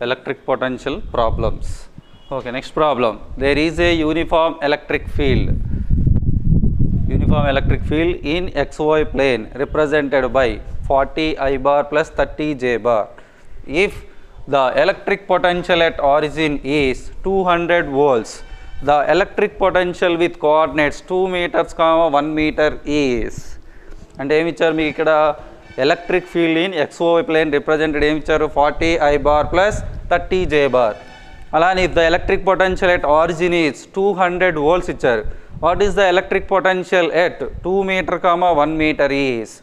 electric potential problems. Okay, next problem. There is a uniform electric field in xy plane represented by 40 I bar plus 30 J bar. If the electric potential at origin is 200 volts, the electric potential with coordinates 2 meters, 1 meter is. And ఏమి ఇచ్చారు మీకు ఇక్కడ electric field in XY plane represented ఏమి ఇచ్చారు 40 I bar plus 30 J bar. అలానే if the electric potential at origin is 200 volts ఇచ్చారు. What is the electric potential at 2 meter, 1 meter is.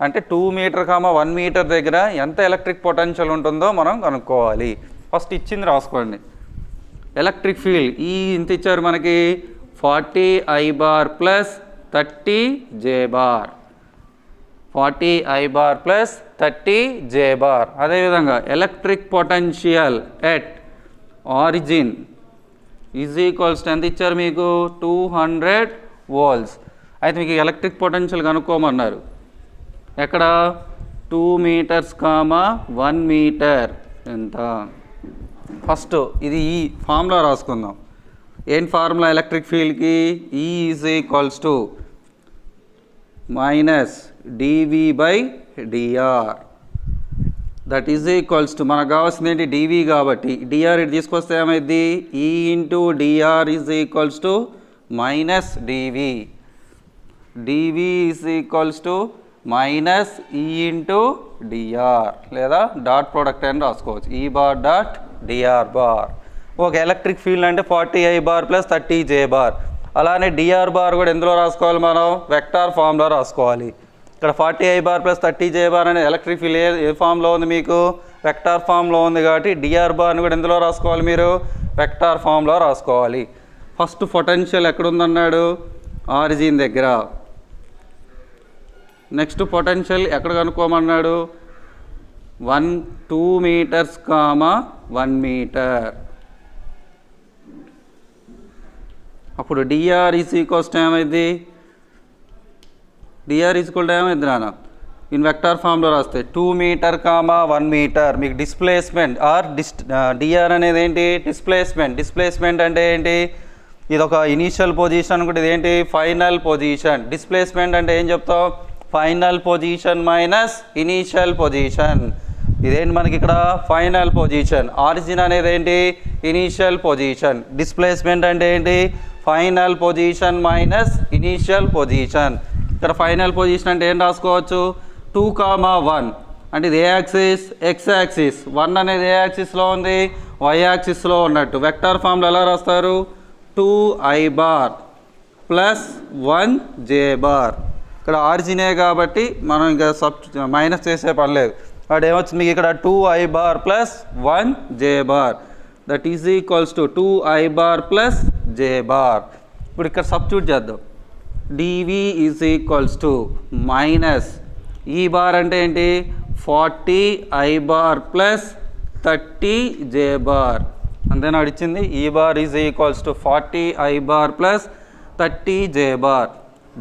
అంటే 2 meter, 1 meter దగ్గర ఎంత ఎలక్ట్రిక్ పొటెన్షియల్ ఉంటుందో మనం కనుక్కోవాలి. ఫస్ట్ ఇచ్చింది రాసుకోండి. ఎలక్ట్రిక్ ఫీల్డ్ ఇంత ఇచ్చారు మనకి 40 I bar plus 30 J bar. 40 I bar plus 30 J bar. అదేవిధంగా electric potential at origin is equals to ఎంత ఇచ్చారు మీకు 200 volts. అయితే మీకు ఎలక్ట్రిక్ పొటెన్షియల్ కనుక్కోమన్నారు. ఎక్కడ 2 meters, 1 meter ఎంత. ఫస్ట్ ఇది ఈ ఫార్ములా రాసుకుందాం. ఏం ఫార్ములా ఎలక్ట్రిక్ ఫీల్డ్కి E is equals to minus dV by dr. That is equals to మనకు కావాల్సింది ఏంటి dV కాబట్టి dr ఇటు తీసుకొస్తే ఏమైంది E into dr is equals to minus dV. dV is equals to minus E into dr లేదా dot product అని రాసుకోవచ్చు E bar dot dr bar. ఒక ఎలక్ట్రిక్ ఫీల్డ్ అంటే 40 I bar plus 30 J bar. అలానే dr bar కూడా ఎందులో రాసుకోవాలి మనం వెక్టార్ ఫామ్లో రాసుకోవాలి. ఇక్కడ 40 I bar plus 30 J bar అనే ఎలక్ట్రిక్ ఫీల్డ్ ఏ ఫామ్లో ఉంది మీకు వెక్టార్ ఫామ్లో ఉంది కాబట్టి dr బార్ని కూడా ఎందులో రాసుకోవాలి మీరు వెక్టార్ ఫామ్లో రాసుకోవాలి. ఫస్ట్ పొటెన్షియల్ ఎక్కడుందన్నాడు ఆరిజిన్ దగ్గర. నెక్స్ట్ పొటెన్షియల్ ఎక్కడ కనుక్కోమన్నాడు 2 meters, 1 meter. అప్పుడు dr ఈజ్ ఈక్వల్స్ టు ఏమైంది dr ఈజ్ ఈక్వల్ టు ఏమైంది నాన్న ఇన్ వెక్టార్ ఫామ్లో రాస్తే 2 meter, 1 meter. మీకు డిస్ప్లేస్మెంట్ ఆర్ dr అనేది ఏంటి డిస్ప్లేస్మెంట్ అంటే ఏంటి ఇది ఒక ఇనీషియల్ పొజిషన్ కూడా ఇదేంటి ఫైనల్ పొజిషన్. డిస్ప్లేస్మెంట్ అంటే ఏం చెప్తాం final position minus initial position. ఇదేంటి మనకి ఇక్కడ ఫైనల్ పొజిషన్. ఆరిజిన్ అనేది ఏంటి ఇనీషియల్ పొజిషన్. డిస్ప్లేస్మెంట్ అంటే ఏంటి final position minus initial position. ఇక్కడ ఫైనల్ పొజిషన్ అంటే ఏం రాసుకోవచ్చు 2, 1 అంటే ఇది ఏ యాక్సిస్ ఎక్స్ యాక్సిస్. 1 అనేది ఏ యాక్సిస్లో ఉంది వై యాక్సిస్లో ఉన్నట్టు. వెక్టార్ ఫామ్లో ఎలా రాస్తారు 2 I bar plus 1 J bar. ఇక్కడ ఆరిజినే కాబట్టి మనం ఇంకా మైనస్ చేసే పని లేదు. వాడు ఏమొచ్చింది మీకు ఇక్కడ 2 I bar plus 1 J bar. That is equals to 2 I bar plus J bar. ఇప్పుడు ఇక్కడ సబ్స్టిట్యూట్ చేద్దాం. dV is equals to minus E bar అంటే ఏంటి 40 I bar plus 30 J bar. అంతేనా అడిచింది ఈ bar is equals to 40 I bar plus 30 J bar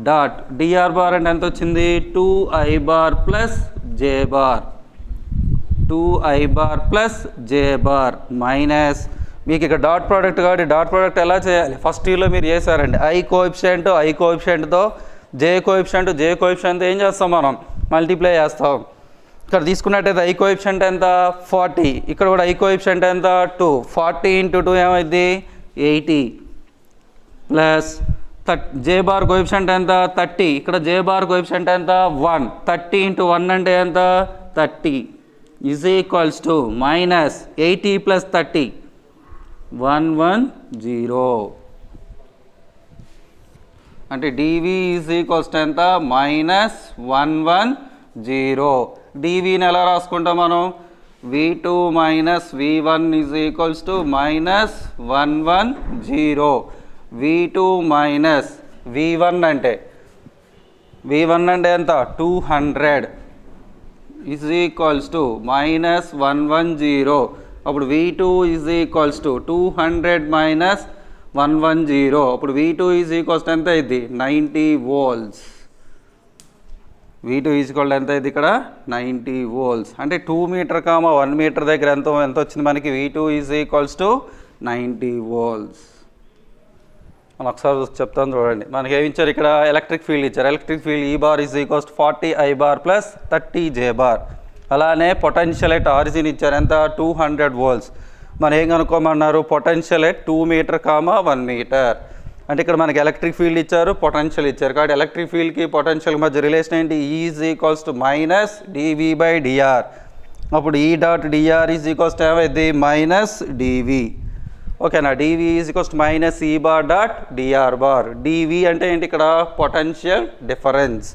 dot dr bar అంటే ఎంత వచ్చింది 2 I bar plus J bar. 2 I bar plus J bar minus మీకు ఇక్కడ dot product కాబట్టి డాట్ ప్రోడక్ట్ ఎలా చేయాలి ఫస్ట్ ఇయర్లో మీరు చేశారండి I కోఎఫిషియంట్తో J కోఎఫిషియంట్తో ఏం చేస్తాం మనం మల్టిప్లై చేస్తాం. ఇక్కడ తీసుకున్నట్టయితే I కోఎఫిషియంట్ ఎంత 40. ఇక్కడ కూడా I కోఎఫిషియంట్ ఎంత 2. 40 ఇంటూ 2 ఏమైంది 80 ప్లస్ J బార్ కోఎఫిషియంట్ ఎంత 30. ఇక్కడ J బార్ కోఎఫిషియంట్ ఎంత 1. 30 ఇంటూ 1 అంటే ఎంత 30 is equals to minus 80 plus 30 110. అంటే dV ఈజ్ ఈక్వల్స్ టు ఎంత మైనస్ 110. dVని ఎలా రాసుకుంటాం మనం V2 minus V1 is equals to minus 110. V2 minus V1 అంటే ఎంత 200 ఈజ్ ఈక్వల్స్ టు మైనస్ 110. అప్పుడు V2 is equals to 200 minus 110. అప్పుడు V2 ఈజ్ ఈక్వల్స్ టు ఎంత అయింది 90 volts. V2 ఈజ్వల్ ఎంత ఇది ఇక్కడ 90 volts. అంటే 2 మీటర్ 1 మీటర్ దగ్గర ఎంత వచ్చింది మనకి V2 is equals to 90 volts. మనం ఒకసారి చెప్తాను చూడండి. మనకి ఏమి ఇచ్చారు ఇక్కడ ఎలక్ట్రిక్ ఫీల్డ్ ఇచ్చారు. ఎలక్ట్రిక్ ఫీల్డ్ ఈ bar is equals 40 I bar plus 30 J bar. అలానే పొటెన్షియల్ ఎట్ ఆరిజిన్ ఇచ్చారు ఎంత 200 volts. మనం ఏం కనుక్కోమన్నారు పొటెన్షియల్ ఎట్ 2 మీటర్ 1 మీటర్. అంటే ఇక్కడ మనకి ఎలక్ట్రిక్ ఫీల్డ్ ఇచ్చారు పొటెన్షియల్ ఇచ్చారు కాబట్టి ఎలక్ట్రిక్ ఫీల్డ్కి పొటెన్షియల్ మధ్య రిలేషన్ ఏంటి is equals to minus dV/dr. అప్పుడు E dot dr is equals to ఏమైంది మైనస్ dV. ఓకేనా dV is equals to minus E bar dot dr bar. dV అంటే ఏంటి ఇక్కడ పొటెన్షియల్ డిఫరెన్స్.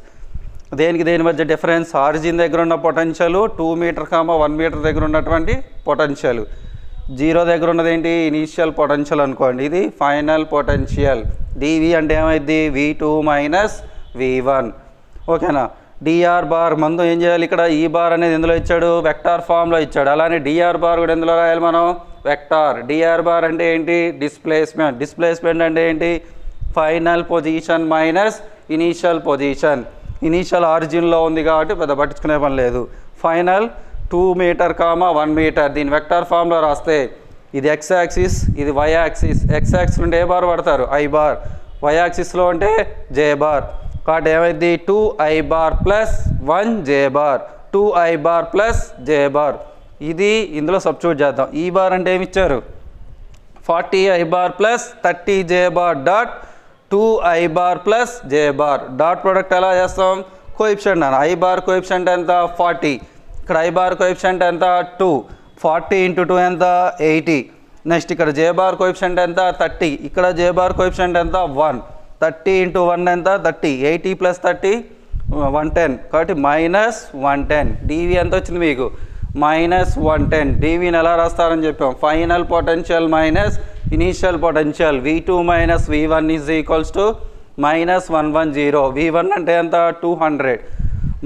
దేని మధ్య డిఫరెన్స్ ఆరిజిన్ దగ్గర ఉన్న పొటెన్షియల్ 2 మీటర్ 1 మీటర్ దగ్గర ఉన్నటువంటి పొటెన్షియల్. 0 దగ్గర ఉన్నది ఏంటి ఇనీషియల్ పొటెన్షియల్ అనుకోండి. ఇది ఫైనల్ పొటెన్షియల్. dV అంటే ఏమైంది V2 మైనస్ V1. ఓకేనా dr బార్ ముందు ఏం చేయాలి ఇక్కడ ఈ బార్ అనేది ఎందులో ఇచ్చాడు వెక్టార్ ఫామ్లో ఇచ్చాడు. అలానే dr బార్ కూడా ఎందులో రాయాలి మనం వెక్టార్. dr బార్ అంటే ఏంటి డిస్ప్లేస్మెంట్. డిస్ప్లేస్మెంట్ అంటే ఏంటి final position minus initial position. Initial ఆరిజిన్లో ఉంది కాబట్టి పెద్ద పట్టించుకునే పని లేదు. ఫైనల్ 2 మీటర్ 1 మీటర్ దీని వెక్టార్ ఫామ్లో రాస్తే ఇది x యాక్సిస్ ఇది y యాక్సిస్. x యాక్సిస్ నుండి ఏ బార్ పడతారు I బార్. y యాక్సిస్లో అంటే J బార్. కాబట్టి ఏమైంది 2I bar plus 1 J bar 2I bar plus J bar. ఇది ఇందులో సబ్స్టిట్యూట్ చేద్దాం. ఈ బార్ అంటే ఏమి ఇచ్చారు 40I bar plus 30 J bar dot 2I bar plus J bar. Dot product ఎలా చేస్తాం కోఎఫిషియంట్ అన్న. I బార్ కోఎఫిషియంట్ ఎంత 40. ఇక్కడ I బార్ కోఎఫిషియంట్ ఎంత 2. 40 × 2 ఎంత 80. నెక్స్ట్ ఇక్కడ J బార్ కోఎఫిషియంట్ ఎంత 30. ఇక్కడ J బార్ కోఎఫిషియంట్ ఎంత 1. 30 × 1 ఎంత 30. 80 + 30 110. కాబట్టి మైనస్ 110. dV ఎంత వచ్చింది మీకు మైనస్ 110. dVని ఎలా రాస్తారని చెప్పాం final potential minus initial potential. V2 minus V1 is equals to minus 110. V1 అంటే ఎంత 200.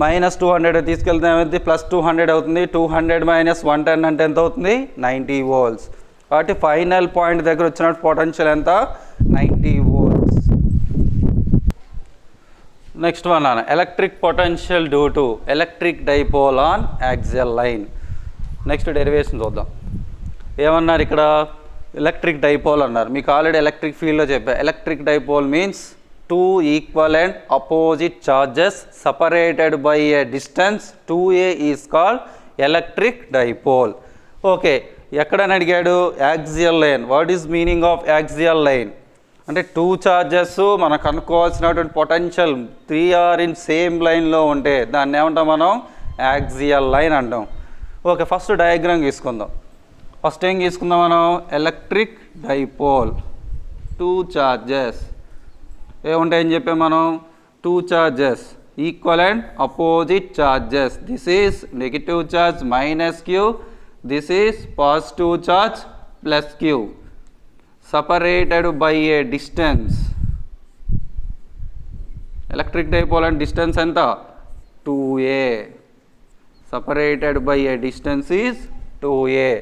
మైనస్ 200 తీసుకెళ్తే ఏమైంది ప్లస్ 200 అవుతుంది. 200 మైనస్ 110 అంటే ఎంత అవుతుంది 90 volts. కాబట్టి ఫైనల్ పాయింట్ దగ్గర వచ్చినట్టు పొటెన్షియల్ ఎంత 90 volts. నెక్స్ట్ వన్ అన్న electric potential due to electric dipole on axial line. Next derivation చూద్దాం. ఏమన్నారు ఇక్కడ ఎలక్ట్రిక్ డైపోల్ అన్నారు. మీకు ఆల్రెడీ ఎలక్ట్రిక్ ఫీల్డ్లో చెప్పా. Electric dipole means 2 equivalent opposite charges separated by a distance 2a is called electric dipole. Okay ఎక్కడని అడిగాడు axial line. What is meaning of axial line అంటే 2 చార్జెస్ మనకు అనుకోవాల్సినటువంటి పొటెన్షియల్ 3 ఆర్ ఇన్ సేమ్ లైన్లో ఉంటే దాన్ని ఏమంటాం మనం యాక్సియల్ లైన్ అంటాం. ఓకే ఫస్ట్ డయాగ్రామ్ తీసుకుందాం. ఫస్ట్ ఏం తీసుకుందాం మనం ఎలక్ట్రిక్ డైపోల్ 2 చార్జెస్ ఏముంటాయని చెప్పాం మనం 2 charges equivalent opposite charges. This is negative charge minus q. This is positive charge plus q separated by a distance. Electric dipole and distance ఎంత 2a. separated by a distance is 2a.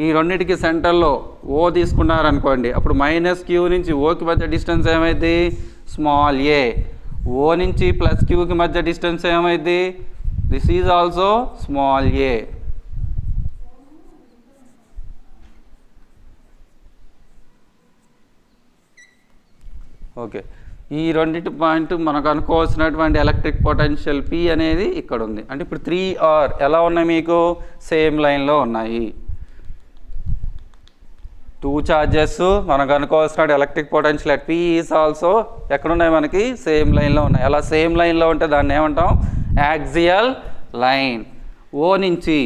ఈ రెండింటికి సెంటర్లో O తీసుకున్నారనుకోండి అప్పుడు minus q నుంచి Oకి మధ్య distance ఏమైంది small a. O నుంచి plus qకి మధ్య డిస్టెన్స్ ఏమైంది this is also small a. Okay ఈ రెండింటి పాయింట్ మనకు అనుకోవాల్సినటువంటి ఎలక్ట్రిక్ పొటెన్షియల్ P అనేది ఇక్కడ ఉంది. అంటే ఇప్పుడు 3R ఎలా ఉన్నాయి మీకు సేమ్ లైన్లో ఉన్నాయి. 2 చార్జెస్ మనకు అనుకోవాల్సిన electric potential P is also ఎక్కడున్నాయి మనకి సేమ్ లైన్లో ఉన్నాయి. అలా సేమ్ లైన్లో ఉంటే దాన్ని ఏమంటాం యాక్సియల్ లైన్. O నుంచి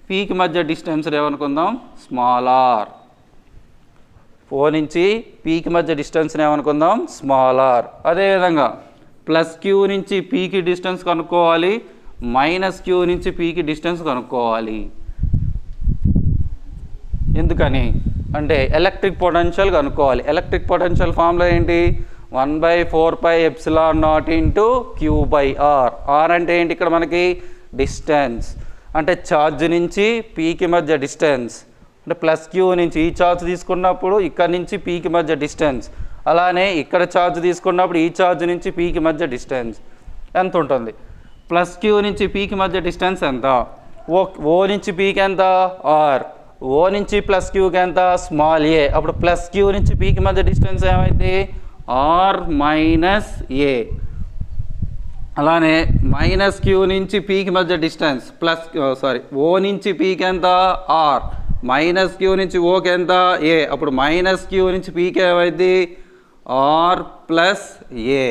Pకి మధ్య డిస్టెన్స్ ఏమనుకుందాం స్మాల్ r. O నుంచి Pకి మధ్య డిస్టెన్స్ ఏమనుకుందాం స్మాల్ r. అదేవిధంగా ప్లస్ Q నుంచి Pకి డిస్టెన్స్ కనుక్కోవాలి మైనస్ Q నుంచి Pకి డిస్టెన్స్ కనుక్కోవాలి. ఎందుకని అంటే ఎలక్ట్రిక్ పొటెన్షియల్ కనుక్కోవాలి. ఎలక్ట్రిక్ పొటెన్షియల్ ఫార్ములా ఏంటి 1/4πε0 × Q/r. r అంటే ఏంటి ఇక్కడ మనకి డిస్టెన్స్ అంటే ఛార్జ్ నుంచి Pకి మధ్య డిస్టెన్స్. అంటే ప్లస్ Q నుంచి ఈ ఛార్జ్ తీసుకున్నప్పుడు ఇక్కడ నుంచి Pకి మధ్య డిస్టెన్స్. అలానే ఇక్కడ ఛార్జ్ తీసుకున్నప్పుడు ఈ ఛార్జ్ నుంచి Pకి మధ్య డిస్టెన్స్ ఎంత ఉంటుంది ప్లస్ క్యూ నుంచి పీకి మధ్య డిస్టెన్స్ ఎంత? ఓ నుంచి పీకి ఎంత? ఆర్. ఓ నుంచి ప్లస్ క్యూకి ఎంత? స్మాల్ ఏ. అప్పుడు ప్లస్ క్యూ నుంచి పీకి మధ్య డిస్టెన్స్ ఏమైంది? ఆర్ మైనస్ ఏ. అలానే మైనస్ క్యూ నుంచి పీకి మధ్య డిస్టెన్స్ ఓ నుంచి పీకి ఎంత? ఆర్. మైనస్ క్యూ నుంచి ఓకి ఎంత? ఏ. అప్పుడు మైనస్ క్యూ నుంచి పీకి ఏమైంది? ఆర్ ప్లస్ ఏ.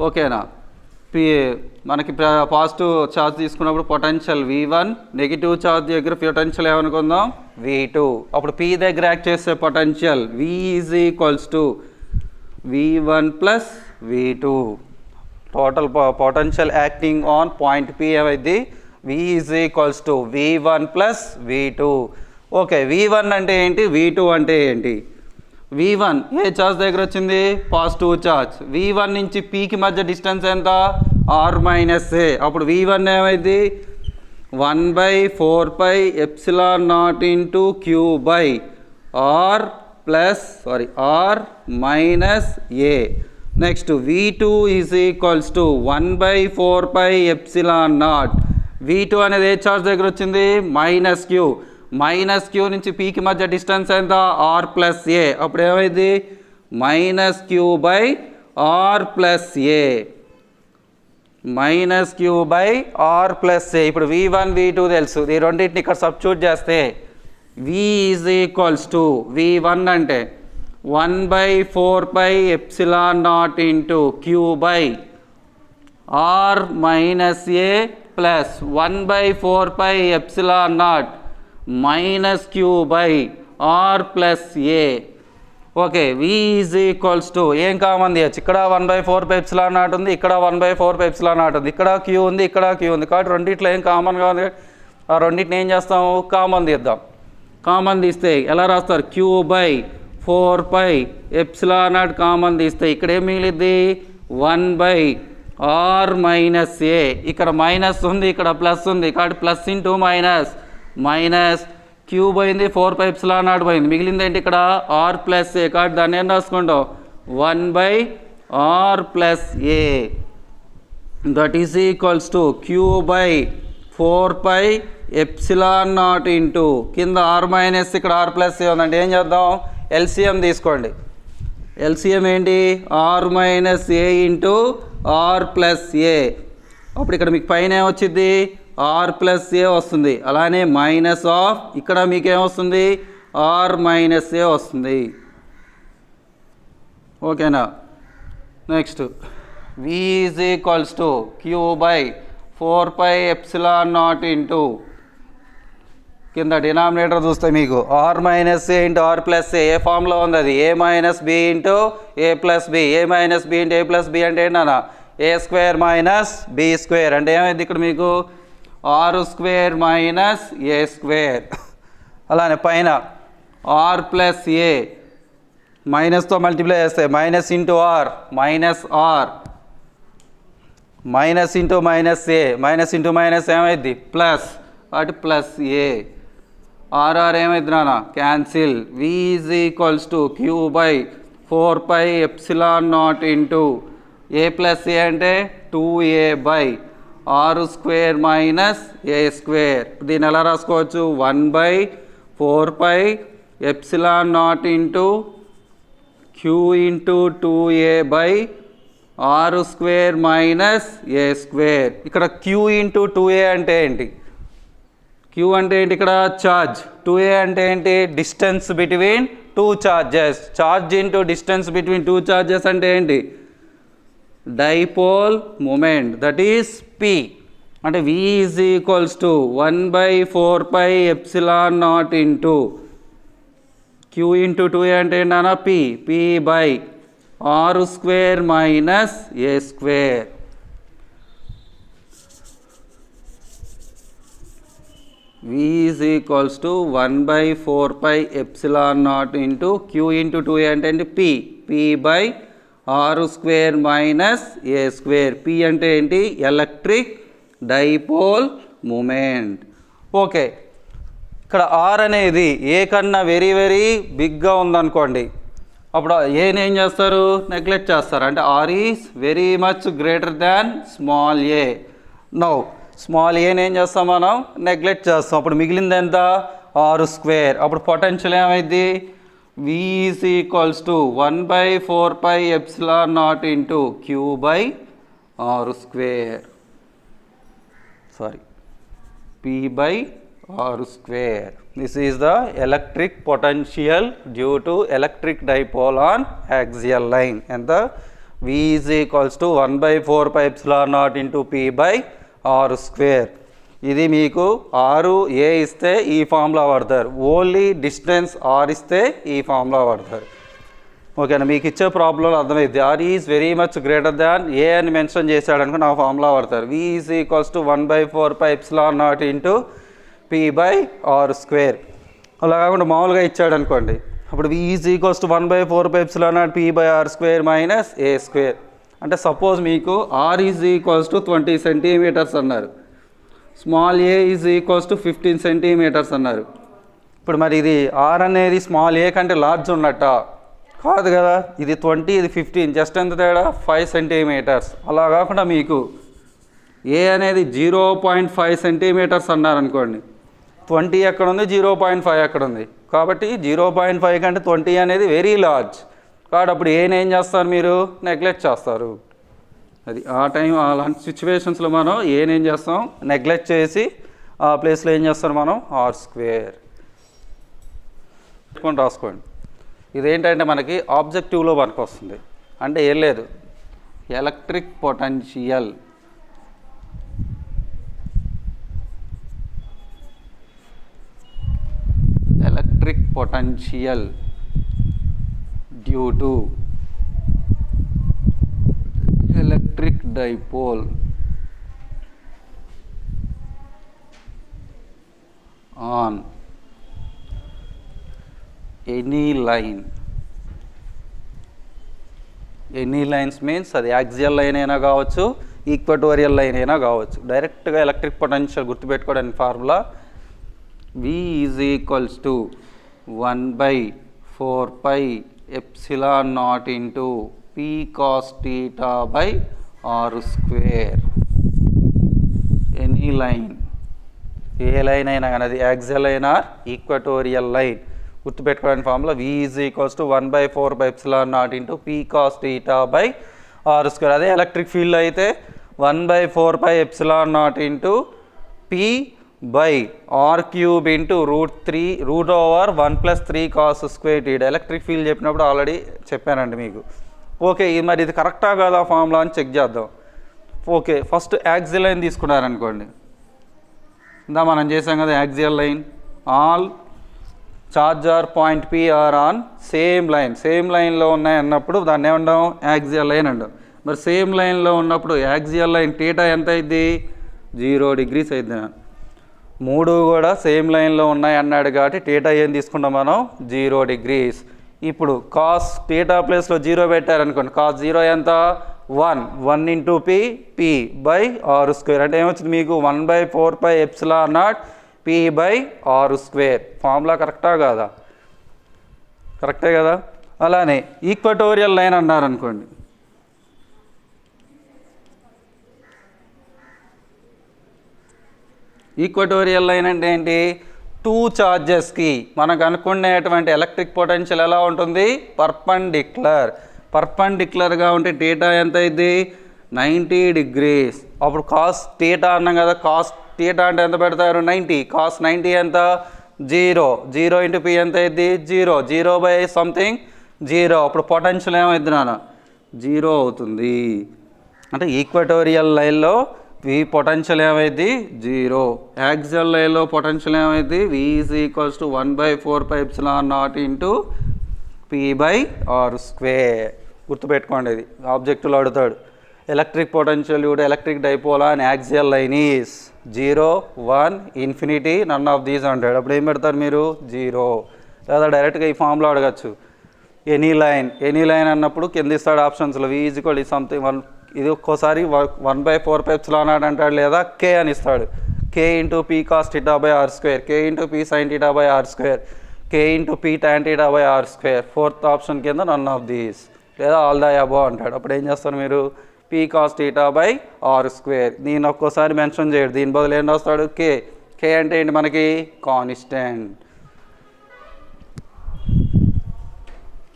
ఓకేనా? మనకి పాజిటివ్ ఛార్జ్ తీసుకున్నప్పుడు పొటెన్షియల్ V1, నెగిటివ్ ఛార్జ్ దగ్గర పొటెన్షియల్ ఏమనుకుందాం? V2. అప్పుడు P దగ్గర యాక్ట్ చేసే potential V is equals to V1 plus V2. Total potential acting on point P ఏమైంది? V is equals to V1 plus V2. Okay, V1 అంటే ఏంటి? V2 అంటే ఏంటి? V1 ఏ charge దగ్గర వచ్చింది? Positive charge. V1 నుంచి Pకి మధ్య డిస్టెన్స్ ఎంత? R minus A. అప్పుడు V1 ఏమైంది? 1/4πε0 into Q by R minus A. Next V2 is equals to 1/4πε0. V2 అనేది ఏ ఛార్జ్ దగ్గర వచ్చింది? Minus Q. మైనస్ క్యూ నుంచి పీకి మధ్య డిస్టెన్స్ ఎంత? R plus A. అప్పుడు ఏమైంది? Minus Q by R plus A. Minus Q by R plus A. ఇప్పుడు V1 V2 తెలుసు, ఈ రెండింటిని ఇక్కడ సబ్స్టిట్యూట్ చేస్తే V is equals to V1 అంటే 1/4πε0 into Q by R minus A plus 1/4πε0 minus Q by R plus A. Okay, V is equals to ఏం common తీయచ్చు? ఇక్కడ 1/4πε0 ఉంది, ఇక్కడ 1/4πε0 ఉంది, ఇక్కడ క్యూ ఉంది, ఇక్కడ క్యూ ఉంది. కాబట్టి రెండిట్లో ఏం కామన్గా ఉంది? ఆ రెండింటిని ఏం చేస్తాము? కామన్ తీద్దాం. కామన్ తీస్తే ఎలా రాస్తారు? క్యూ బై 4πε0 కామన్ తీస్తే ఇక్కడ ఏం మిగిలిద్ది? 1/r మైనస్ ఏ. ఇక్కడ మైనస్ ఉంది, ఇక్కడ ప్లస్ ఉంది, కాబట్టి ప్లస్ ఇంటూ మైనస్ క్యూ పోయింది, 4πε0 పోయింది, మిగిలింది ఏంటి? ఇక్కడ ఆర్ ప్లస్ ఏ. కాబట్టి దాన్ని ఏం రాసుకుంటాం? 1/r plus A. That is equals to Q by 4πε0 into కింద ఆర్ మైనస్ ఇక్కడ ఆర్ ప్లస్ ఏ ఉందంటే ఏం చేద్దాం? ఎల్సిఎం తీసుకోండి. ఎల్సిఎం ఏంటి? R minus A into R plus A. అప్పుడు ఇక్కడ మీకు పైన ఏమొచ్చింది? ఆర్ ప్లస్ ఏ వస్తుంది. అలానే మైనస్ ఆఫ్ ఇక్కడ మీకు ఏమొస్తుంది? ఆర్ మైనస్ ఏ వస్తుంది. ఓకేనా? Next V is equals to Q by 4πε0 into కింద డినామినేటర్ చూస్తే మీకు R minus A into R plus A ఫామ్లో ఉంది. అది A minus B into A plus B. A minus B into A plus B అంటే ఏంటన్నా? A square minus B square. అంటే ఏమైంది ఇక్కడ మీకు? R square minus A square. అలానే పైన ఆర్ ప్లస్ ఏ మైనస్తో మల్టిప్లై చేస్తే minus into R minus are minus into minus A. Minus into minus ఏమైంది? ప్లస్. అటు ప్లస్ ఏ. ఆర్ ఏమైంది నాన్న? Cancel. V is equals to Q by 4πε0 into A plus A అంటే 2a by R square minus A square. దీన్ని ఎలా రాసుకోవచ్చు? 1/4πε0 into Q into 2a by R square minus A square. ఇక్కడ Q into 2a అంటే ఏంటి? Queue అంటే ఏంటి? ఇక్కడ ఛార్జ్. 2a అంటే ఏంటి? Distance between two charges. Charge into distance between two charges అంటే ఏంటి? Dipole moment. That is P. అంటే V is equals to 1/4πε0 into Q into 2a అంటే ఏంటన్నా? P by R square minus A square. V is equals to 1/4πε0 into Q into 2a అంటే ఏంటి? P by R square minus A square. P అంటే ఏంటి? Electric dipole moment. Okay, ఇక్కడ R అనేది A కన్నా very very బిగ్గా ఉందనుకోండి, అప్పుడు ఏని ఏం చేస్తారు, నెగ్లెక్ట్ చేస్తారు. అంటే R is very much greater than small a. No small ఏని ఏం చేస్తాం మనం, నెగ్లెక్ట్ చేస్తాం. అప్పుడు మిగిలింది ఎంత, ఆర్ స్క్వేర్. అప్పుడు పొటెన్షియల్ ఏమైంది, V is equals to 1/4πε0 into Q by R square, sorry P by R square. This is the electric potential due to electric dipole on axial line. And the V is equals to 1/4πε0 into P by R square. ఇది మీకు ఆరు ఏ ఇస్తే ఈ formula వాడతారు, only distance are ఇస్తే ఈ formula వాడతారు. ఓకేనా, మీకు ఇచ్చే ప్రాబ్లంలో అర్థమైంది. R is very much greater than A అని మెన్షన్ చేశాడు అనుకో నా ఫార్ములా వాడతారు. V is equals to 1/4πε0 into P by R square. అలా కాకుండా మామూలుగా ఇచ్చాడు అనుకోండి, అప్పుడు V is equals to 1/4πε0 P by R square minus A square. అంటే సపోజ్ మీకు R is equals to 20 centimetres అన్నారు, small A is equals to 15 centimetres అన్నారు. ఇప్పుడు మరి ఇది R అనేది స్మాల్ ఏ కంటే లార్జ్ ఉన్నట్ట, కాదు కదా. ఇది 20, ఇది 15, జస్ట్ ఎంత తేడా, 5 సెంటీమీటర్స్. అలా కాకుండా మీకు ఏ అనేది 0.5 సెంటీమీటర్స్ అన్నారనుకోండి, 20 ఎక్కడ ఉంది, 0.5 ఎక్కడ ఉంది. కాబట్టి 0.5 కంటే 20 అనేది వెరీ లార్జ్. కాబట్టి అప్పుడు ఏం చేస్తారు, మీరు నెగ్లెక్ట్ చేస్తారు. అది ఆ టైం అలాంటి సిచ్యువేషన్స్లో మనం ఏం చేస్తాం, నెగ్లెక్ట్ చేసి ఆ ప్లేస్లో ఏం చేస్తాం మనం, ఆర్ స్క్వేర్ రాసుకోండి. ఇదేంటంటే మనకి ఆబ్జెక్టివ్లో మనకు వస్తుంది. అంటే ఏం లేదు, electric potential due to electric dipole on any line. Any lines means అది యాక్సియల్ లైన్ అయినా కావచ్చు, ఈక్వటోరియల్ లైన్ అయినా కావచ్చు. డైరెక్ట్గా ఎలక్ట్రిక్ పొటెన్షియల్ గుర్తుపెట్టుకోవడానికి formula V is equals to 1/4πε0 into P cos theta by R square. Any line, ఏ line అయినా కానీ అది axial line or equatorial line, గుర్తుపెట్టుకోవడానికి formula V is equals to 1/4πε0 into P cos theta by R square. అదే electric field అయితే 1/4πε0 into P by R cube into √1 + 3 cos square theta. Electric field చెప్పినప్పుడు already చెప్పానండి మీకు. Okay, మరి ఇది కరెక్టా కాదా ఫార్ములా అని చెక్ చేద్దాం. ఓకే, ఫస్ట్ యాక్సియల్ లైన్ తీసుకున్నారనుకోండి, ఇందా మనం చేసాం కదా axial line. All charge are point P are on same లైన్లో ఉన్నాయి అన్నప్పుడు దాన్ని ఏమంటాం, యాక్సియల్ లైన్ అంటాం. మరి సేమ్ లైన్లో ఉన్నప్పుడు యాక్సియల్ లైన్ థీటా ఎంత అయింది, 0 degrees అయింది. మూడు కూడా సేమ్ లైన్లో ఉన్నాయి అన్నాడు కాబట్టి థీటా ఏం తీసుకుంటాం మనం, 0 degrees. ఇప్పుడు కాస్ థీటా ప్లేస్లో 0 పెట్టారనుకోండి, కాస్ 0 ఎంత, 1 into P by R square. అంటే ఏమొచ్చింది మీకు, 1/4πε0 P by R square. Formula కరెక్టా కాదా, కరెక్టే కదా. అలానే ఈక్వటోరియల్ లైన్ అన్నారనుకోండి, ఈక్వటోరియల్ లైన్ అంటే ఏంటి, 2 చార్జెస్కి మనకు అనుకునేటువంటి ఎలక్ట్రిక్ పొటెన్షియల్ ఎలా ఉంటుంది, పర్పెండిక్యులర్గా ఉంటే థీటా ఎంత అయింది, 90 degrees. అప్పుడు కాస్ థీటా అన్నాం కదా, కాస్ థీటా అంటే ఎంత పెడతారు, 90. కాస్ 90 ఎంత, 0 into P ఎంత అయింది, 0 by సంథింగ్ 0. అప్పుడు పొటెన్షియల్ ఏమైంది నాన్న, 0 అవుతుంది. అంటే ఈక్వటోరియల్ లైన్లో V పొటెన్షియల్ ఏమైంది, 0. యాక్సియల్ లైన్లో పొటెన్షియల్ ఏమైంది, V is equals to 1/4πε0 into P by R square. గుర్తుపెట్టుకోండి, ఇది ఆబ్జెక్టులో అడుగుతాడు. Electric potential due to electric dipole on axial line is 0, 1, infinity, none of these అంటాడు. అప్పుడు ఏం పెడతారు మీరు, 0. లేదా డైరెక్ట్గా ఈ ఫామ్లో అడగచ్చు. ఎనీ లైన్ అన్నప్పుడు కింద ఇస్తాడు ఆప్షన్స్లో, V is equal to something 1. ఇది ఒక్కోసారి 1/4πε0 అంటాడు, లేదా K అని ఇస్తాడు. K into P cos theta by R square, K into P sin theta by R square. K into P tan θ by R square. Fourth option కింద none of these లేదా all the above అంటాడు. అప్పుడు ఏం చేస్తారు మీరు P cos θ by R square. దీన్ని ఒక్కోసారి mention చేయడు, దీని బదులు ఏం రాస్తాడు కే. కే అంటే ఏంటి మనకి కాన్స్టెంట్.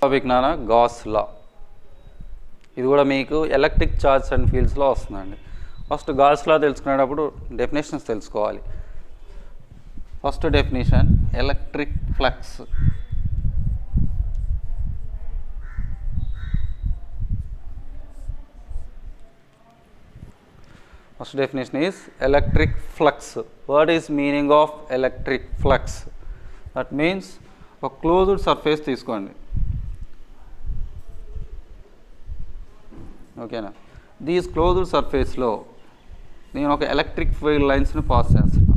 టాపిక్ నాన్న గాస్ లా. ఇది కూడా మీకు ఎలక్ట్రిక్ చార్జ్ అండ్ ఫీల్డ్స్లో వస్తుందండి. ఫస్ట్ గాస్ లా తెలుసుకునేటప్పుడు డెఫినేషన్స్ తెలుసుకోవాలి. First definition electric flux. First definition is electric flux. What is meaning of electric flux? That means a closed surface తీసుకోండి. ఓకేనా? దీస్ క్లోజ్డ్ సర్ఫేస్లో నేను ఒక ఎలక్ట్రిక్ ఫీల్డ్ లైన్స్ని పాస్ చేస్తాను.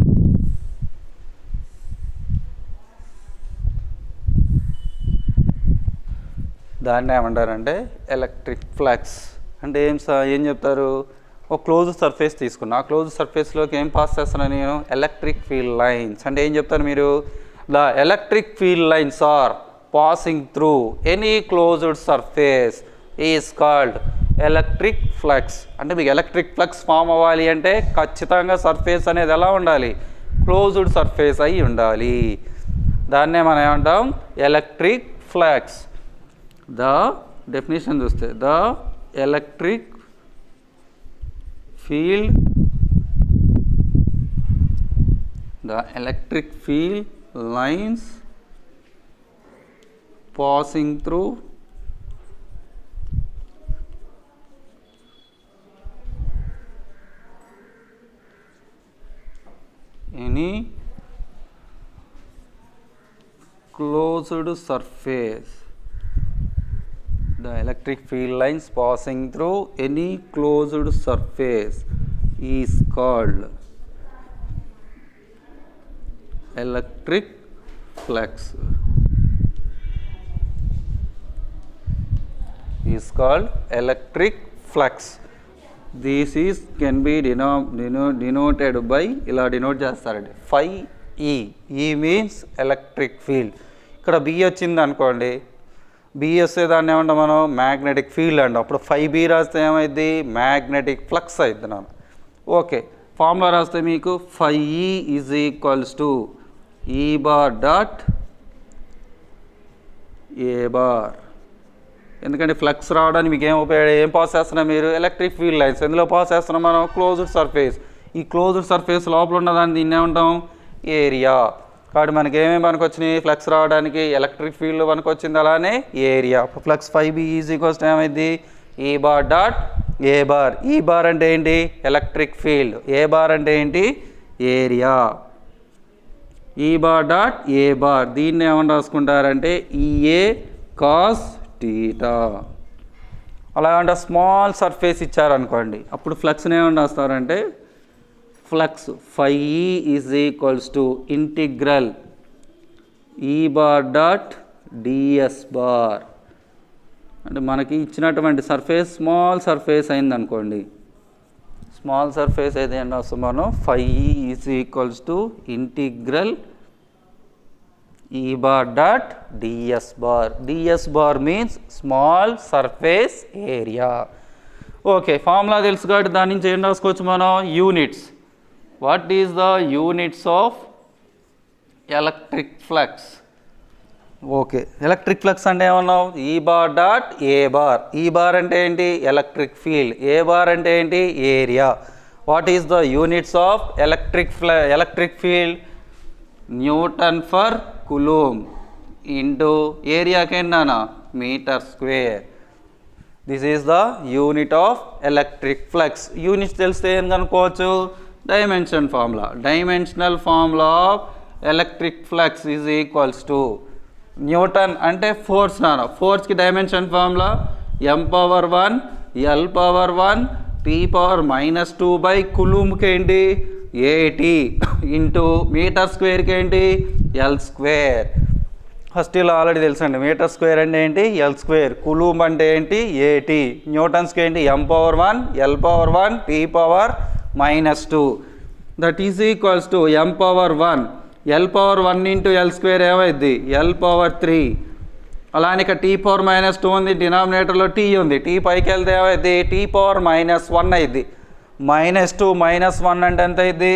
దాన్ని ఏమంటారంటే electric flux. అంటే ఏం చెప్తారు, ఒక క్లోజ్డ్ సర్ఫేస్ తీసుకున్నా, ఆ క్లోజ్డ్ సర్ఫేస్లోకి ఏం పాస్ చేస్తున్నాను నేను ఎలక్ట్రిక్ ఫీల్డ్ లైన్స్. అంటే ఏం చెప్తారు మీరు, the electric field lines are passing through any closed surface is called electric flux. అంటే మీకు ఎలక్ట్రిక్ ఫ్లక్స్ ఫామ్ అవ్వాలి అంటే ఖచ్చితంగా సర్ఫేస్ అనేది ఎలా ఉండాలి, క్లోజ్డ్ సర్ఫేస్ అయి ఉండాలి. దాన్నే మనం ఏమంటాం ఎలక్ట్రిక్ ఫ్లక్స్. ద డెఫినేషన్ చూస్తే the electric field, the electric field lines passing through any closed surface. The electric field lines passing through any closed surface is called electric flux. Is called electric flux. This is can be denoted by ఇలా denote చేస్తారండి phi E. E means electric field. ఇక్కడ B వచ్చింది అనుకోండి, B వస్తే దాన్ని ఏమంటాం మనం magnetic field అండి. అప్పుడు 5B రాస్తే ఏమైంది మ్యాగ్నెటిక్ ఫ్లక్స్ అవుతుంది నాన్న. ఓకే, ఫార్ములా రాస్తే మీకు 5E ఈజ్ ఈక్వల్స్ టు ఈ బార్ డాట్ ఏ బార్. ఎందుకంటే ఫ్లక్స్ రావడానికి మీకు ఏం పాస్ చేస్తున్నాం మీరు ఎలక్ట్రిక్ ఫీల్డ్ లైన్స్. ఎందులో పాస్ చేస్తున్నాం మనం క్లోజ్డ్ సర్ఫేస్. ఈ క్లోజ్డ్ సర్ఫేస్ లోపల ఉన్నదాన్ని దీన్ని ఏమంటాం ఏరియా. కాబట్టి మనకి ఏమేమి మనకు వచ్చినాయి ఫ్లక్స్ రావడానికి ఎలక్ట్రిక్ ఫీల్డ్ మనకు వచ్చింది, అలానే area. Flux 5B is equals to ఏమైంది ఈ bar dot A bar. E bar అంటే ఏంటి ఎలక్ట్రిక్ ఫీల్డ్, ఏ బార్ అంటే ఏంటి ఏరియా. ఈ బార్ డాట్ ఏ బార్ దీన్ని ఏమని రాసుకుంటారంటే ఈఏ కాస్ టీటా. అలాగంటే స్మాల్ సర్ఫేస్ ఇచ్చారనుకోండి, అప్పుడు ఫ్లక్స్ని ఏమని రాస్తారంటే flux 5E is equals to integral E bar dot DS bar. అంటే మనకి ఇచ్చినటువంటి సర్ఫేస్ స్మాల్ సర్ఫేస్ అయింది అనుకోండి, స్మాల్ సర్ఫేస్ అయితే ఏంటి వస్తుంది మనం 5E is equals to integral E bar dot DS bar. DS bar means small surface area. Okay, formula తెలుసు కాబట్టి దాని నుంచి ఏం రాసుకోవచ్చు మనం units. What is the units of electric flux? Okay, electric flux అంటే ఏమన్నావు E bar dot A bar. E bar అంటే ఏంటి ఎలక్ట్రిక్ ఫీల్డ్, ఏ బార్ అంటే ఏంటి area. What is the units of electric field? Newton per coulomb into ఏరియాకి ఏంటన్నా metre square. This is the unit of electric flux. Units తెలిస్తే ఏం కనుక్కోవచ్చు dimension formula. Dimensional formula of electric flux is equals to newton అంటే force నాన్న. ఫోర్స్కి dimension formula m⁻1 l⁻1 p⁻-2 by కులూమ్కి ఏంటి 80 ఇంటూ మీటర్ స్క్వేర్కి ఏంటి ఎల్ స్క్వేర్. ఫస్ట్ ఇలా ఆల్రెడీ తెలుసండి మీటర్ స్క్వేర్ అంటే ఏంటి ఎల్ స్క్వేర్, కులూమ్ అంటే ఏంటి 80, న్యూటన్స్కి ఏంటి m⁻1 l⁻1 p⁻-2. That is equals to m⁻1 L power 1 into L square ఏమైద్ది ఎల్ పవర్ 3. అలానే ఇక్కడ టీ పవర్ -2 ఉంది, డినామినేటర్లో టీ ఉంది, టీ పైకి వెళ్తే ఏమైద్ది టీ పవర్ -1 అయింది. -2 -1 అంటే ఎంత అయింది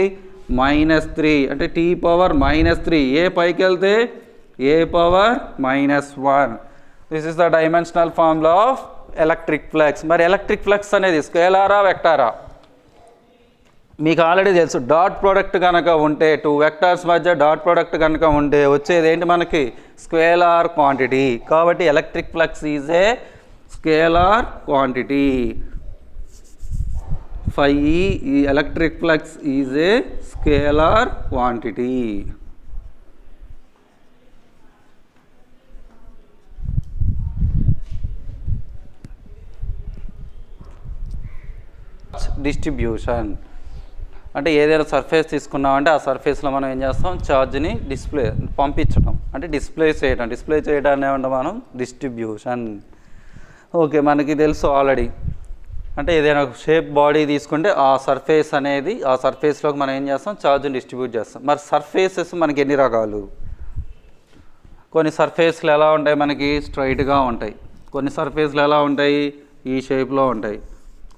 -3 అంటే టీ పవర్ -3. ఏ పైకి వెళ్తే A power -1. This is the dimensional formula of electric flux. మరి ఎలక్ట్రిక్ ఫ్లక్స్ అనేది స్కేలారా వెక్టారా? మీకు ఆల్రెడీ తెలుసు, డాట్ ప్రోడక్ట్ కనుక ఉంటే 2 వెక్టార్స్ మధ్య డాట్ ప్రోడక్ట్ కనుక ఉంటే వచ్చేది ఏంటి మనకి స్కేలార్ క్వాంటిటీ. కాబట్టి electric flux is a scalar quantity. ఈ electric flux is a scalar quantity. Distribution అంటే ఏదైనా సర్ఫేస్ తీసుకున్నామంటే ఆ సర్ఫేస్లో మనం ఏం చేస్తాం ఛార్జ్ని పంపించడం అంటే డిస్ప్లే చేయడాన్ని ఏమంటాం మనం డిస్ట్రిబ్యూషన్. ఓకే, మనకి తెలుసు ఆల్రెడీ. అంటే ఏదైనా షేప్ బాడీ తీసుకుంటే ఆ సర్ఫేస్ అనేది ఆ సర్ఫేస్లోకి మనం ఏం చేస్తాం ఛార్జ్ని డిస్ట్రిబ్యూట్ చేస్తాం. మరి సర్ఫేసెస్ మనకి ఎన్ని రకాలు? కొన్ని సర్ఫేస్లు ఎలా ఉంటాయి మనకి స్ట్రైట్గా ఉంటాయి, కొన్ని సర్ఫేస్లు ఎలా ఉంటాయి ఈ షేప్లో ఉంటాయి,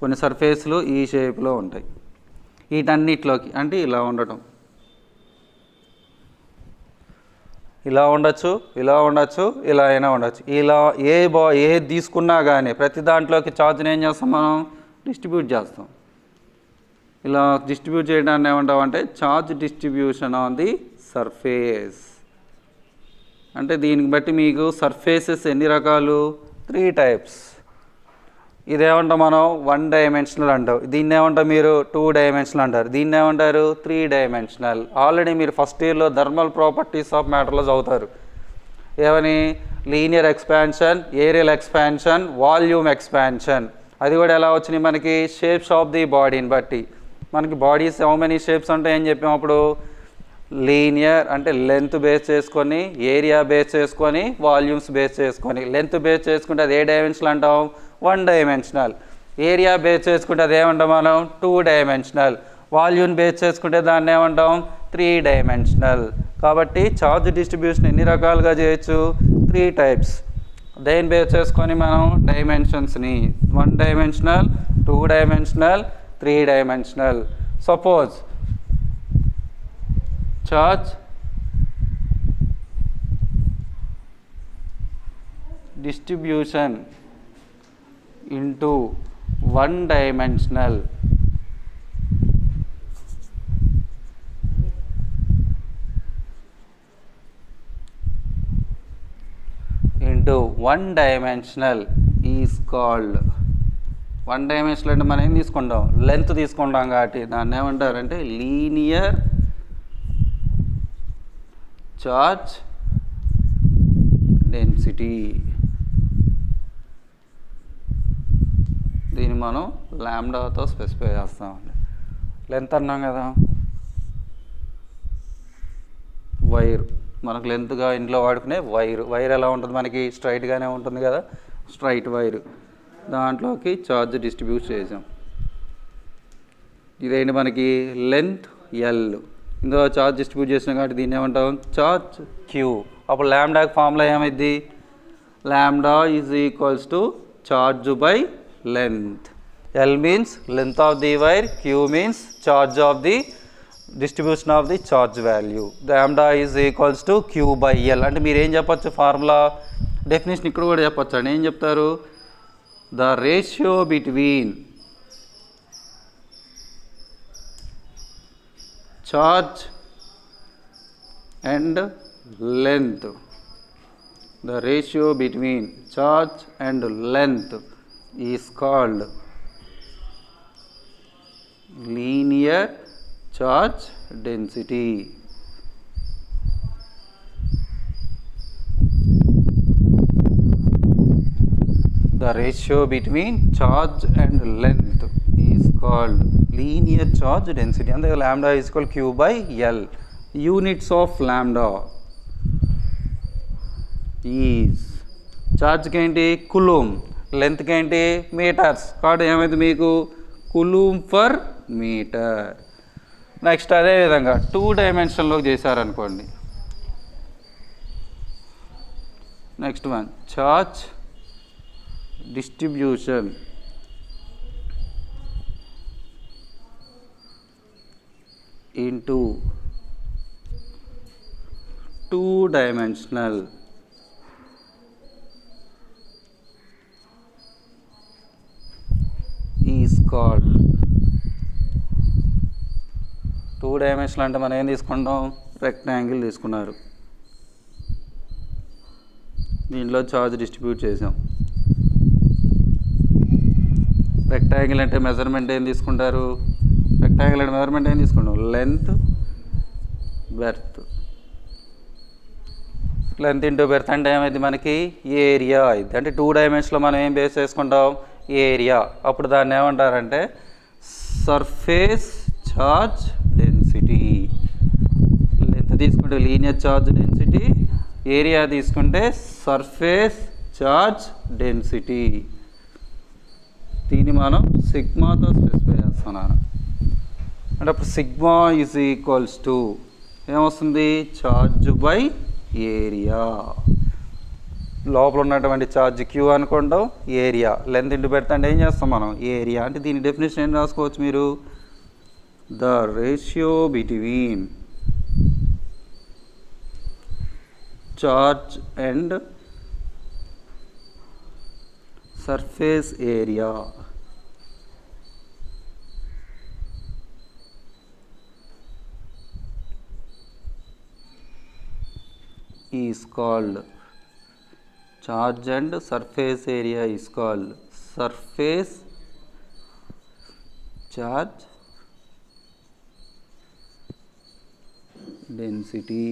కొన్ని సర్ఫేస్లు ఈ షేప్లో ఉంటాయి. వీటన్నిటిలోకి అంటే ఇలా ఉండటం, ఇలా ఉండొచ్చు, ఇలా ఉండొచ్చు, ఇలా అయినా ఉండొచ్చు. ఇలా ఏది తీసుకున్నా కానీ ప్రతి దాంట్లోకి ఛార్జ్ని ఏం చేస్తాం మనం డిస్ట్రిబ్యూట్ చేస్తాం. ఇలా డిస్ట్రిబ్యూట్ చేయడాన్ని ఏమంటాం అంటే charge distribution on the surface. అంటే దీనికి బట్టి మీకు సర్ఫేసెస్ ఎన్ని రకాలు 3 టైప్స్. ఇదేమంటాం మనం 1 డైమెన్షనల్ అంటాం, దీన్ని ఏమంటాం మీరు 2 డైమెన్షనల్ అంటారు, దీన్ని ఏమంటారు 3 డైమెన్షనల్. ఆల్రెడీ మీరు ఫస్ట్ ఇయర్లో థర్మల్ ప్రాపర్టీస్ ఆఫ్ మ్యాటర్లో చదువుతారు. ఏమని linear expansion, areal expansion, volume expansion. అది కూడా ఎలా వచ్చినాయి మనకి షేప్స్ ఆఫ్ ది బాడీని బట్టి. మనకి బాడీస్ హౌ మెనీ షేప్స్ ఉంటాయి అని చెప్పాము అప్పుడు లీనియర్ అంటే లెంత్ బేస్ చేసుకొని, ఏరియా బేస్ చేసుకొని, వాల్యూమ్స్ బేస్ చేసుకొని. లెంత్ బేస్ చేసుకుంటే అది ఏ డైమెన్షనల్ అంటాం 1 డైమెన్షనల్. ఏరియా బేస్ చేసుకుంటే అది ఏమంటాం మనం 2 డైమెన్షనల్. వాల్యూమ్ బేస్ చేసుకుంటే దాన్ని ఏమంటాం 3 డైమెన్షనల్. కాబట్టి ఛార్జ్ డిస్ట్రిబ్యూషన్ ఎన్ని రకాలుగా చేయొచ్చు 3 టైప్స్. దేని బేస్ చేసుకొని మనం డైమెన్షన్స్ని 1 dimensional, 2 dimensional, 3 dimensional. Suppose charge distribution into 1 dimensional is called 1 dimensional అంటే మనం ఏం తీసుకుంటాం లెంత్ తీసుకుంటాం కాబట్టి దాన్ని ఏమంటారంటే లీనియర్ చార్జ్ డెన్సిటీ. దీన్ని మనం లాంబ్డాతో స్పెసిఫై చేస్తామండి. లెంత్ అన్నాం కదా, వైర్ మనకు లెంత్గా ఇంట్లో వాడుకునే వైర్ ఎలా ఉంటుంది మనకి స్ట్రైట్గానే ఉంటుంది కదా, స్ట్రైట్ వైర్. దాంట్లోకి ఛార్జ్ డిస్ట్రిబ్యూట్ చేసాం. ఇదేంటి మనకి లెంత్ ఎల్, ఇందులో ఛార్జ్ డిస్ట్రిబ్యూట్ చేసినాం కాబట్టి దీన్ని ఏమంటాం ఛార్జ్ క్యూ. అప్పుడు ల్యాంబ్డాకి ఫార్ములా ఏమైంది lambda is equals to charge by length. L means length of the wire, Q means charge of the distribution of the charge value. Lambda is equals to Q by L. అంటే మీరు ఏం చెప్పచ్చు formula definition ఇక్కడ కూడా చెప్పచ్చు అండి. ఏం చెప్తారు the ratio between charge and length, the ratio between charge and length is called linear charge density. The ratio between charge and length is called linear charge density. And the lambda is equal Q by L. Units of lambda is charge ki enti coulomb, length ki enti meters. కాబట్టి ఏమైంది మీకు coulomb per meter. Next అదేవిధంగా 2 డైమెన్షన్లోకి చేశారనుకోండి. Next one charge distribution into 2 dimensional is called 2 dimensional అంటే మనం ఏం తీసుకుంటాం, rectangle తీసుకున్నారు, దీనిలో చార్జ్ డిస్ట్రిబ్యూట్ చేసాం. రెక్టాంగిల్ అంటే మెజర్మెంట్ ఏం తీసుకుంటారు, రెక్టాంగిల్ అంటే మెజర్మెంట్ ఏం తీసుకుంటాం, length berth. Length into berth అంటే ఏమైంది మనకి ఏరియా అయింది. అంటే 2 డైమెన్షన్లో మనం ఏం బేస్ చేసుకుంటాం, ఏరియా. అప్పుడు దాన్ని ఏమంటారంటే సర్ఫేస్ ఛార్జ్ డెన్సిటీ. లెంత్ తీసుకుంటే లీనియర్ ఛార్జ్ డెన్సిటీ, ఏరియా తీసుకుంటే సర్ఫేస్ ఛార్జ్ డెన్సిటీ. దీన్ని మనం సిగ్మాతో స్పెసిఫై చేస్తున్నాను. అంటే అప్పుడు సిగ్మా ఈజ్ ఈక్వల్స్ టు ఏమొస్తుంది, ఛార్జ్ బై ఏరియా. లోపల ఉన్నటువంటి ఛార్జ్ క్యూ అనుకుంటాం, ఏరియా లెంత్ ఇంటూ బెర్త్ అంటే ఏం చేస్తాం మనం, ఏరియా. అంటే దీని డెఫినేషన్ ఏం రాసుకోవచ్చు మీరు, the ratio between charge and surface area is called charge and surface area is called surface charge density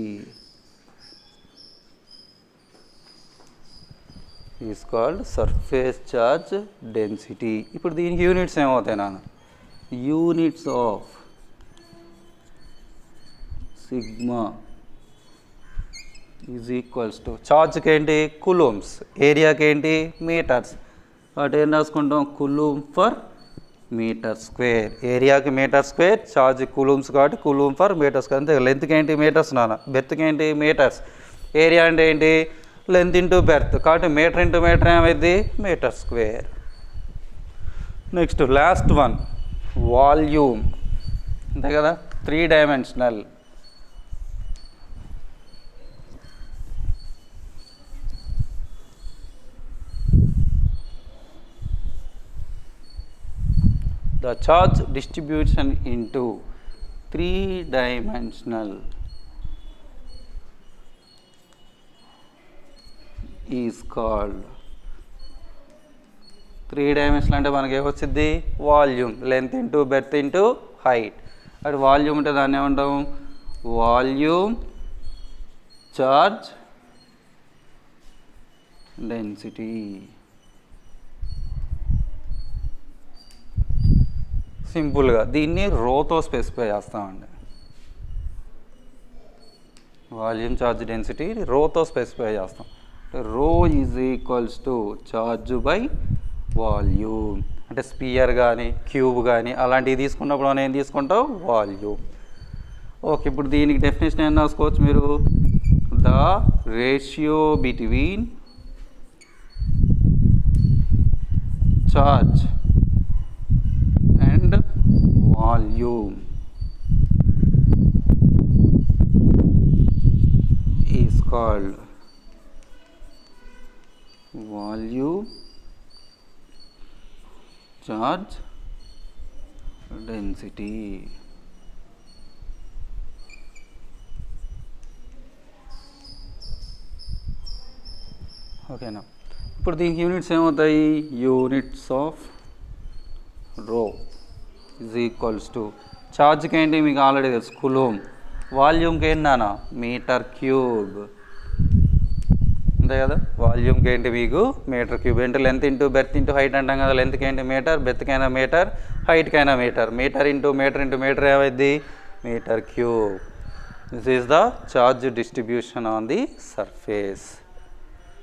is called surface charge density. ఇప్పుడు దీనికి యూనిట్స్ ఏమవుతాయి నాన్న, units of sigma is equals to చార్జ్కి ఏంటి coulombs, ఏరియాకి ఏంటి metres. వాటి ఏం రాసుకుంటాం, కులూమ్ ఫర్ మీటర్ స్క్వేర్. ఏరియాకి మీటర్ స్క్వేర్, చార్జ్ కులూమ్స్ కాబట్టి కులూమ్ ఫర్ మీటర్ స్క్వేర్. అంతే. లెంత్కి ఏంటి మీటర్స్ నాన్న, బెర్త్కి ఏంటి మీటర్స్, ఏరియా అంటే ఏంటి లెంత్ ఇంటూ బెర్త్ కాబట్టి మీటర్ ఇంటూ మీటర్ ఏమైంది metre square. Next last one volume. అంతే కదా, 3 dimensional. The charge distribution into 3 dimensional is called 3 dimensional అంటే మనకి ఏమొచ్చింది volume, length into breadth into height. అటు వాల్యూమ్ అంటే దాన్ని ఏమంటాం, వాల్యూమ్ చార్జ్ డెన్సిటీ. సింపుల్గా దీన్ని రోతో స్పెసిఫై చేస్తామండి. వాల్యూమ్ చార్జ్ డెన్సిటీ రోతో స్పెసిఫై చేస్తాం. రో is equals to charge by volume. అంటే స్పియర్ కానీ క్యూబ్ కానీ అలాంటివి తీసుకున్నప్పుడు మనం ఏం తీసుకుంటాం, వాల్యూమ్. ఓకే, ఇప్పుడు దీనికి డెఫినేషన్ ఏం రాసుకోవచ్చు మీరు, the ratio between charge and volume is called volume charge density. ఓకేనా. ఇప్పుడు దీనికి యూనిట్స్ ఏమవుతాయి, యూనిట్స్ ఆఫ్ రో ఈజ్ ఈక్వల్స్ టు ఛార్జ్కి ఏంటి మీకు ఆల్రెడీ తెలుసు కులూమ్, వాల్యూమ్కి ఏంటి నాన్న మీటర్ క్యూబ్. అంతే కదా, వాల్యూమ్కి ఏంటి మీకు మీటర్ క్యూబ్. ఏంటి length into breadth into height అంటాం కదా, లెంత్కి ఏంటి మీటర్, బెర్త్కైనా మీటర్, హైట్కైనా మీటర్. మీటర్ ఇంటూ మీటర్ ఏమైంది metre cube. This is the charge distribution on the surface.